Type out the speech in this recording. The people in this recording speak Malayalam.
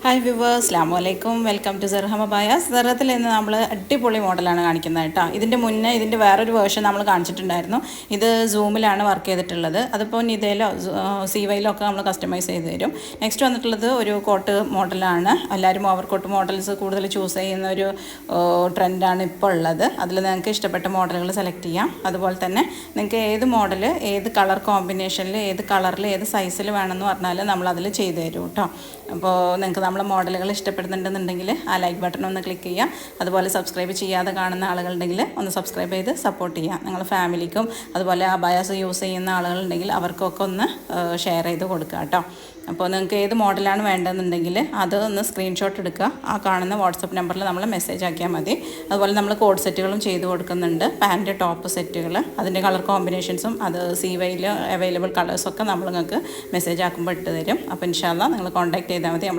ഹായ് വ്യൂവേഴ്സ്, അസ്സലാമു അലൈക്കും. വെൽക്കം ടു സെർഹം അബായാസ്. സെറത്തിൽ നിന്ന് നമ്മൾ അടിപൊളി മോഡലാണ് കാണിക്കുന്നത് കേട്ടോ. ഇതിൻ്റെ മുന്നേ ഇതിൻ്റെ വേറൊരു വേർഷൻ നമ്മൾ കാണിച്ചിട്ടുണ്ടായിരുന്നു. ഇത് സൂമിലാണ് വർക്ക് ചെയ്തിട്ടുള്ളത്. അതിപ്പോൾ നിതയിലോ സീവയിലോ ഒക്കെ നമ്മൾ കസ്റ്റമൈസ് ചെയ്ത് തരും. നെക്സ്റ്റ് വന്നിട്ടുള്ളത് ഒരു കോട്ട് മോഡലാണ്. എല്ലാവരും ഓവർ കോട്ട് മോഡൽസ് കൂടുതൽ ചൂസ് ചെയ്യുന്ന ഒരു ട്രെൻഡാണ് ഇപ്പോൾ ഉള്ളത്. അതിൽ നിങ്ങൾക്ക് ഇഷ്ടപ്പെട്ട മോഡലുകൾ സെലക്ട് ചെയ്യാം. അതുപോലെ തന്നെ നിങ്ങൾക്ക് ഏത് മോഡൽ, ഏത് കളർ കോമ്പിനേഷനിൽ, ഏത് കളറിൽ, ഏത് സൈസിൽ വേണമെന്ന് പറഞ്ഞാൽ നമ്മളതിൽ ചെയ്ത് തരും കേട്ടോ. അപ്പോൾ നിങ്ങൾക്ക് നമ്മളെ മോഡലുകൾ ഇഷ്ടപ്പെടുന്നുണ്ടെന്നുണ്ടെങ്കിൽ ആ ലൈക്ക് ബട്ടൺ ഒന്ന് ക്ലിക്ക് ചെയ്യുക. അതുപോലെ സബ്സ്ക്രൈബ് ചെയ്യാതെ കാണുന്ന ആളുകളുണ്ടെങ്കിൽ ഒന്ന് സബ്സ്ക്രൈബ് ചെയ്ത് സപ്പോർട്ട് ചെയ്യുക. നിങ്ങളുടെ ഫാമിലിക്കും അതുപോലെ അബായാസ് യൂസ് ചെയ്യുന്ന ആളുകളുണ്ടെങ്കിൽ അവർക്കൊക്കെ ഒന്ന് ഷെയർ ചെയ്ത് കൊടുക്കുക കേട്ടോ. അപ്പോൾ നിങ്ങൾക്ക് ഏത് മോഡലാണ് വേണ്ടതെന്നുണ്ടെങ്കിൽ അത് ഒന്ന് സ്ക്രീൻഷോട്ട് എടുക്കുക. ആ കാണുന്ന വാട്സപ്പ് നമ്പറിൽ നമ്മൾ മെസ്സേജ് ആക്കിയാൽ മതി. അതുപോലെ നമ്മൾ കോഡ് സെറ്റുകളും ചെയ്ത് കൊടുക്കുന്നുണ്ട്. പാൻറ്റ് ടോപ്പ് സെറ്റുകൾ, അതിൻ്റെ കളർ കോമ്പിനേഷൻസും അത് സീവയിൽ അവൈലബിൾ കളേഴ്സൊക്കെ നമ്മൾ നിങ്ങൾക്ക് മെസ്സേജ് ആക്കുമ്പോൾ ഇട്ട് തരും. അപ്പോൾ ഇൻഷാ അല്ലാഹ് നിങ്ങൾ കോൺടാക്ട് ചെയ്താൽ മതി. നമ്മൾ